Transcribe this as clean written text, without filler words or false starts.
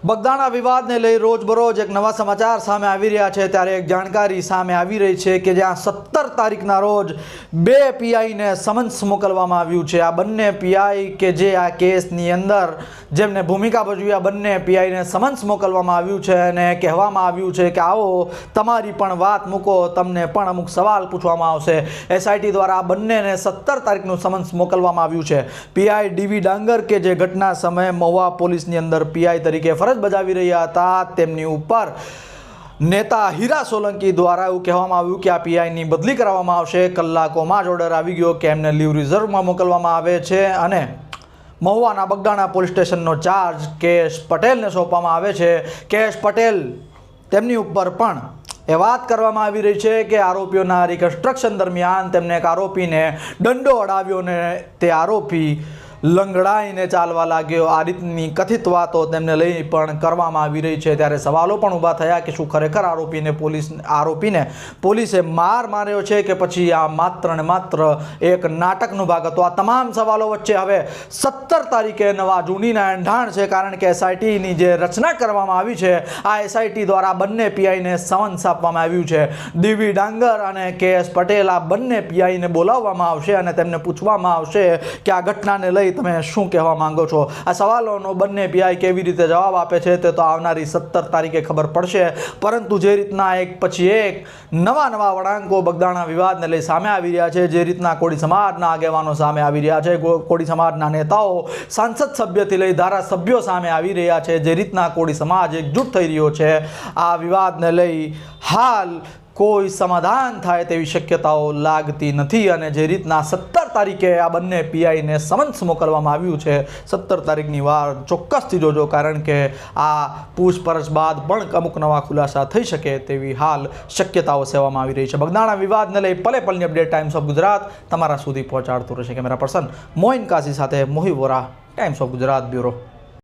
બગદાણા વિવાદને લઈ રોજબરોજ એક નવા સમાચાર સામે આવી રહ્યા છે ત્યારે એક જાણકારી સામે આવી રહી છે કે જ્યાં 17 તારીખના રોજ બે પીઆઈને સમન્સ મોકલવામાં આવ્યું છે। આ બંને પીઆઈ કે જે આ કેસની અંદર જેમને ભૂમિકા ભજવી આ બંને પીઆઈને સમન્સ મોકલવામાં આવ્યું છે અને કહેવામાં આવ્યું છે કે આવો તમારી પણ વાત મૂકો, તમને પણ અમુક સવાલ પૂછવામાં આવશે। એસઆઈટી દ્વારા આ બંનેને 17 તારીખનું સમન્સ મોકલવામાં આવ્યું છે। પીઆઈ ડીવી ડાંગર કે જે ઘટના સમયે મહુવા પોલીસની અંદર પીઆઈ તરીકે ફરજ બજાવી રહ્યા હતા તેમની ઉપર નેતા હીરા સોલંકી દ્વારા એવું કહેવામાં આવ્યું કે આ પીઆઈની બદલી કરવામાં આવશે। કલાકોમાં જ ઓર્ડર આવી ગયો કે એમને લીવ રિઝર્વમાં મોકલવામાં આવે છે અને મહુવાના બગદાણા પોલીસ સ્ટેશનનો ચાર્જ કેએસ પટેલને સોંપવામાં આવે છે। કેએસ પટેલ તેમની ઉપર પણ એ વાત કરવામાં આવી રહી છે કે આરોપીઓના રિકન્સ્ટ્રક્શન દરમિયાન તેમને એક આરોપીને દંડો અડાવ્યો ને તે આરોપી લંગડાઈને ચાલવા લાગ્યો। આ રીતની કથિત વાતો તેમને લઈ પણ કરવામાં આવી રહી છે ત્યારે સવાલો પણ ઊભા થયા કે શું ખરેખર આરોપીને પોલીસે માર્યો છે કે પછી આ માત્ર ને માત્ર એક નાટકનો ભાગ હતો। આ તમામ સવાલો વચ્ચે હવે 17 તારીખે નવા જૂનીના એંધાણ છે કારણ કે એસઆઈટીની જે રચના કરવામાં આવી છે આ એસઆઈટી દ્વારા બંને પીઆઈને સમન્સ આપવામાં આવ્યું છે। ડીવી ડાંગર અને કેએસ પટેલ આ બંને પીઆઈને બોલાવવામાં આવશે અને તેમને પૂછવામાં આવશે કે આ ઘટનાને લઈ તમે શું કહેવા માંગો છો। આ સવાલોનો બંને પીઆઈ કેવી રીતે જવાબ આપે છે તે તો આવનારી 17 તારીખે ખબર પડશે, પરંતુ જે રીતના એક પછી એક નવા વળાંકો બગદાણા વિવાદને લઈ સામે આવી રહ્યા છે, જે રીતના કોળી સમાજના આગેવાનો સામે આવી રહ્યા છે, કોળી સમાજના નેતાઓ સાંસદ સભ્યથી લઈ ધારાસભ્યો સામે આવી રહ્યા છે, જે રીતના કોળી સમાજ એકજૂટ થઈ રહ્યો છે, આ વિવાદને લઈ હાલ કોઈ સમાધાન થાય તેવી શક્યતાઓ લાગતી નથી અને જે રીતના 17 તારીખે આ બંને પીઆઈને સમન્સ મોકલવામાં આવ્યું છે 17 તારીખની વાર ચોક્કસથી જોજો કારણ કે આ પૂછપરછ બાદ પણ અમુક નવા ખુલાસા થઈ શકે તેવી હાલ શક્યતાઓ સેવામાં આવી રહી છે। બગદાણા વિવાદને લઈ પલે પલની અપડેટ ટાઈમ્સ ઓફ ગુજરાત તમારા સુધી પહોંચાડતું રહેશે। કેમેરા પર્સન મોઇન કાઝી સાથે મોહી Vora, times of Gujarat bureau.